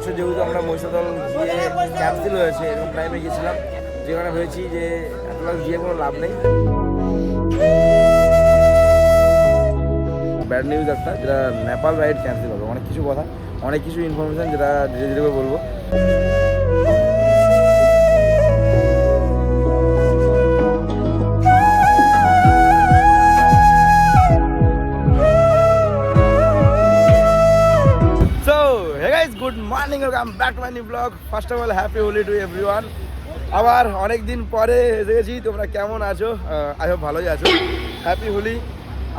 বছর যেহেতু আমরা মহিষাদল গিয়ে ক্যান্সেল হয়েছে, এরকম টাইমে গিয়েছিলাম যেখানে হয়েছি যে এতটা গিয়ে কোনো লাভ নেই। ব্যাড নিউজ একটা, যেটা নেপাল রাইড ক্যান্সেল হবে। অনেক কিছু কথা, অনেক কিছু ইনফরমেশান যেটা ধীরে ধীরে করে বলবো। Good morning, welcome back to my new blog. First of all happy Holi to everyone. আবার অনেক দিন পরে এসে গেছি, তোমরা কেমন আছো? আই হোপ ভালোই আছো। হ্যাপি হোলি।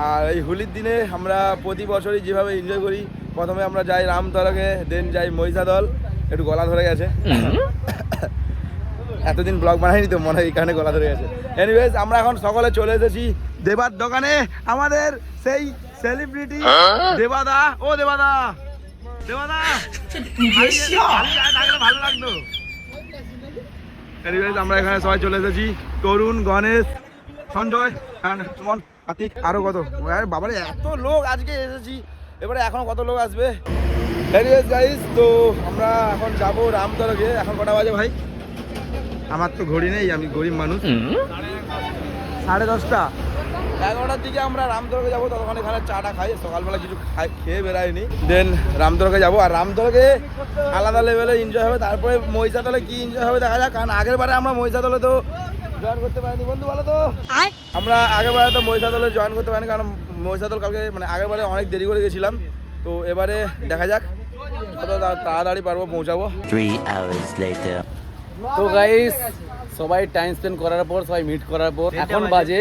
আর এই হোলির দিনে আমরা প্রতি বছরই যেভাবে এনজয় করি, প্রথমে আমরা যাই রামতরকে, দেন যাই মহিষাদল। একটু গলা ধরে গেছে, এতদিন ব্লগ বানাইনি তো মনে হয় এই কারণে গলা ধরে গেছে। এনিওয়েজ, আমরা এখন সকলে চলে এসেছি দেবার দোকানে। আমাদের সেই সেলিব্রিটি দেবাদা। ও দেবাদা, দেবাদা ভালো লাগতো। এনিওয়েজ, আমরা এখানে সবাই চলে এসেছি। তরুণ, গণেশ, সঞ্জয়, সুমন, কার্তিক, আরো কত। বাবারে এত লোক আজকে এসেছি, এবারে এখনো কত লোক আসবে। এনিওয়েজ গাইস, তো আমরা এখন যাবো রামতরকে। এখন কটা বাজে ভাই? আমার তো ঘড়ি নেই, আমি গরিব মানুষ। 10:30, 11টার দিকে আমরা রামতরকে যাবো। ততক্ষণ এখানে চাটা খাই, সকালবেলা কিছু খেয়ে বেরাইনি। দেন রামতরকে যাবো। আর রামতরকে আলাদা লেভেলে এনজয় হবে। তারপরে মহিষাদলে কি এনজয় হবে দেখা যাক। কারণ আগের বারে আমরা মহিষাদলে তো জয়েন করতে পারিনি। বন্ধু বলো তো, আমরা আগের বারে তো মহিষাদলে জয়েন করতে পারিনি, কারণ মহিষাদল কালকে মানে আগের বারে অনেক দেরি করে গেছিলাম। তো এবারে দেখা যাক কত তাড়াতাড়ি পারবো পৌঁছাবো। 3 hours later. তো গাইস, সবাই টাইম স্পেন্ড করার পর, সবাই মিট করার পর এখন বাজে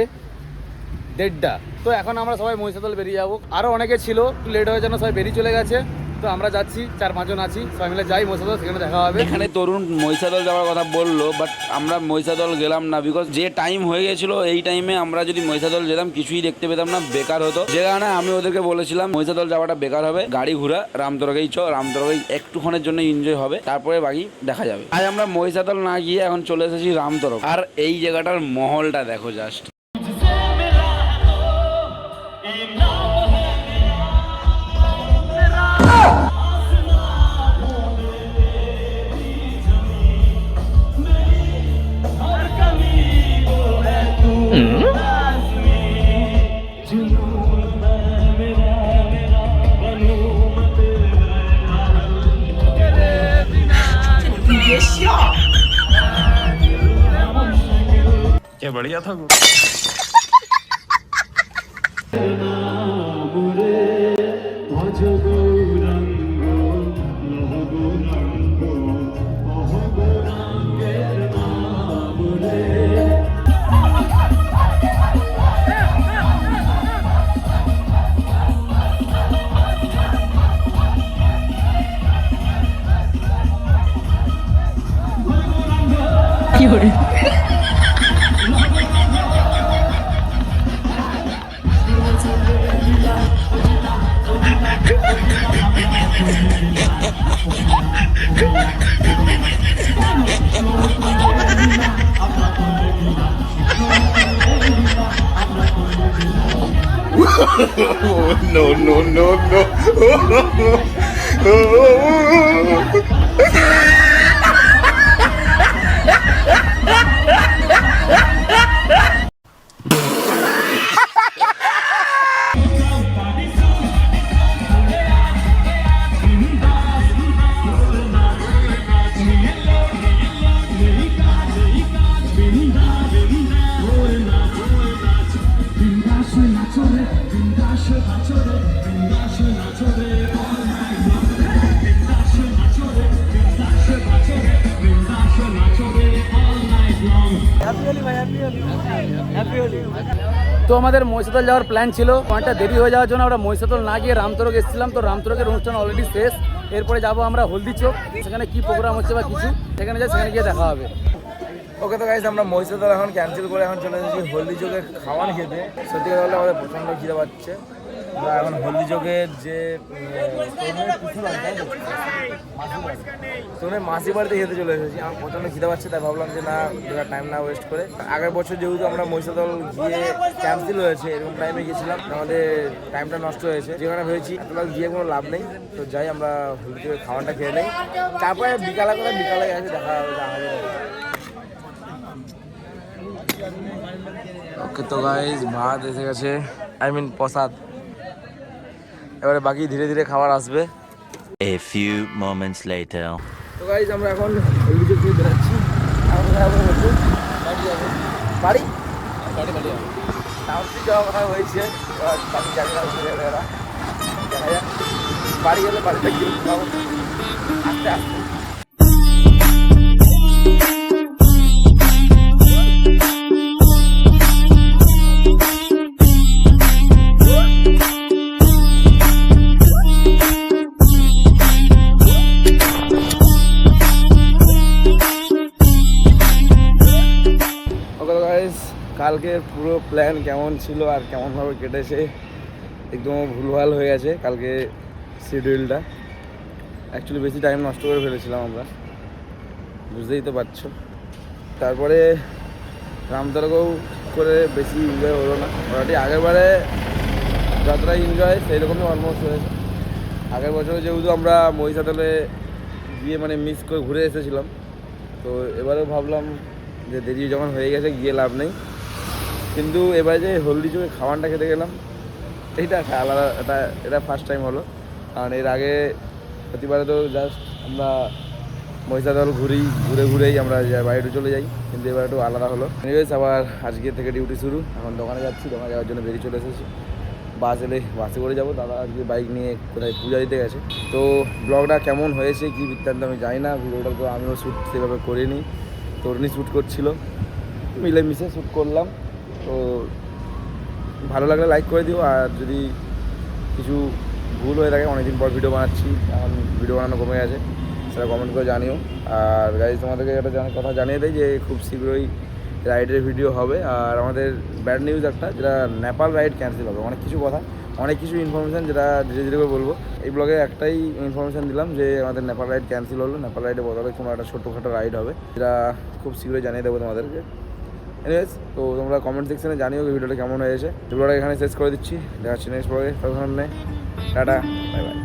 1:30। তো এখন আমরা সবাই মহিষাদল বেরিয়ে যাবো। আরও অনেকে ছিল, একটু লেট হয়ে যেন সবাই বেরিয়ে চলে গেছে। তো আমরা যাচ্ছি, 4-5 জন আছি, সবাই মিলে যাই মহিষাদল, সেখানে দেখা হবে। এখানে তরুণ মহিষাদল যাওয়ার কথা বললো, বাট আমরা মহিষাদল গেলাম না। বিকজ যে টাইম হয়ে গেছিলো, এই টাইমে আমরা যদি মহিষাদল যেতাম কিছুই দেখতে পেতাম না, বেকার হতো। যে কারণে আমি ওদেরকে বলেছিলাম মহিষাদল যাওয়াটা বেকার হবে, গাড়ি ঘোরা রামতরকেই রামতরকেই একটুক্ষণের জন্য এনজয় হবে, তারপরে বাকি দেখা যাবে। আজ আমরা মহিষাদল না গিয়ে এখন চলে এসেছি রামতরক। আর এই জায়গাটার মহলটা দেখো জাস্ট। क्या बढ़िया था वो। No, no, no, no. তো আমাদের মহিষাদল যাওয়ার প্ল্যান ছিল, অনেকটা দেরি হয়ে যাওয়ার জন্য আমরা মহিষাদল না গিয়ে রামতরক এসেছিলাম। তো রামতরকের অনুষ্ঠান অলরেডি শেষ। এরপরে যাবো আমরা হলদি চোক, সেখানে কি প্রোগ্রাম হচ্ছে বা কিছু সেখানে যাই, সেখানে গিয়ে দেখা হবে। ওকে, তো গাইস, আমরা মহিষাদল এখন ক্যান্সেল করে এখন চলে এসেছি হলদি চোখে খাওয়ান খেতে। সত্যি কথা বলতে আমাদের প্রচণ্ড খিদে পাচ্ছে। আমরা এখন হলদি যোগের যে তোমরা মাসি বাড়িতে খেতে চলে এসেছি। আমার প্রচণ্ড খিদে পাচ্ছে, তাই ভাবলাম যে না বেকার টাইম না ওয়েস্ট করে, আগের বছর যেহেতু আমরা মহিষাদল গিয়ে ক্যান্সেল হয়েছে, এরকম টাইমে গেছিলাম, আমাদের টাইমটা নষ্ট হয়েছে, যেখানে ভেবেছি এতটা গিয়ে কোনো লাভ নেই। তো যাই আমরা হলদি যোগের খাবারটা খেয়ে নেই, তারপরে বিকালে গেছে দেখা হবে। ওকে তো গাইস, ভাত এসে গেছে, আই মিন প্রসাদ। এবারে বাকি ধীরে ধীরে খাবার আসবে। A few moments later. তো গাইস আমরা এখন হলদি যোগ দিয়ে বেরোচ্ছি। বাড়ি টাউন থেকে যাওয়া কথা হয়েছে, বাকি জানি না দেখা যাক। বাড়ি গেলে বাড়িতে গিয়ে খাবো আস্তে আস্তে। কালকের পুরো প্ল্যান কেমন ছিল আর কেমনভাবে কেটেছে একদম ভুলভাল হয়ে গেছে। কালকে শিডিউলটা অ্যাকচুয়ালি বেশি টাইম নষ্ট করে ফেলেছিলাম আমরা, বুঝতেই তো পারছো। তারপরে রামতলাকেও করে বেশি এনজয় হলো না। মোটামুটি আগেরবারে যতটা এনজয় সেই রকমই অলমোস্ট হয়েছে। আগের বছরে যেহেতু আমরা মহিষাদলে গিয়ে মানে মিস করে ঘুরে এসেছিলাম, তো এবারেও ভাবলাম যে দেরি যখন হয়ে গেছে গিয়ে লাভ নেই। কিন্তু এবারে যে হলদি যোগে খাবারটা খেতে গেলাম, এইটা একটা আলাদা, এটা ফার্স্ট টাইম হলো। কারণ এর আগে প্রতিবারে তো জাস্ট আমরা মহিষাদল ঘুরেই আমরা বাড়িতে চলে যাই, কিন্তু এবার একটু আলাদা হলো। এনিওয়েজ আবার আজকে থেকে ডিউটি শুরু। এখন দোকানে যাচ্ছি, দোকানে যাওয়ার জন্য বেরিয়ে চলে এসেছি। বাস এলে বাসে করে যাবো। দাদা আজকে বাইক নিয়ে কোথায় পূজা দিতে গেছে। তো ব্লগটা কেমন হয়েছে কী বৃত্তান্ত আমি জানি না, ভিডিওটা তো আমিও শ্যুট সেভাবে করিনি, তরুণী শ্যুট করছিল, মিলেমিশে শ্যুট করলাম। তো ভালো লাগলে লাইক করে দিও, আর যদি কিছু ভুল হয়ে থাকে, অনেকদিন পর ভিডিও বানাচ্ছি, এখন ভিডিও বানানো কমে গেছে, সেটা কমেন্ট করে জানিও। আর গাইজ তোমাদেরকে একটা কথা জানিয়ে দেয় যে খুব শীঘ্রই রাইডের ভিডিও হবে। আর আমাদের ব্যাড নিউজ একটা, যেটা নেপাল রাইড ক্যান্সেল হবে। অনেক কিছু ইনফরমেশান যেটা ধীরে ধীরে করে বলবো। এই ব্লগে একটাই ইনফরমেশান দিলাম যে আমাদের নেপাল রাইড ক্যান্সেল হলো। নেপাল রাইডে বদলে কোনো একটা ছোটোখাটো রাইড হবে, যেটা খুব শীঘ্রই জানিয়ে দেবো তোমাদেরকে। এনিওয়েজ, তো তোমরা কমেন্ট সেকশনে জানিও ভিডিওটা কেমন হয়েছে। ভিডিওটা এখানে শেষ করে দিচ্ছি, দেখা হচ্ছে নেক্সট ব্লগে। ততক্ষণ টাটা, বাই বাই।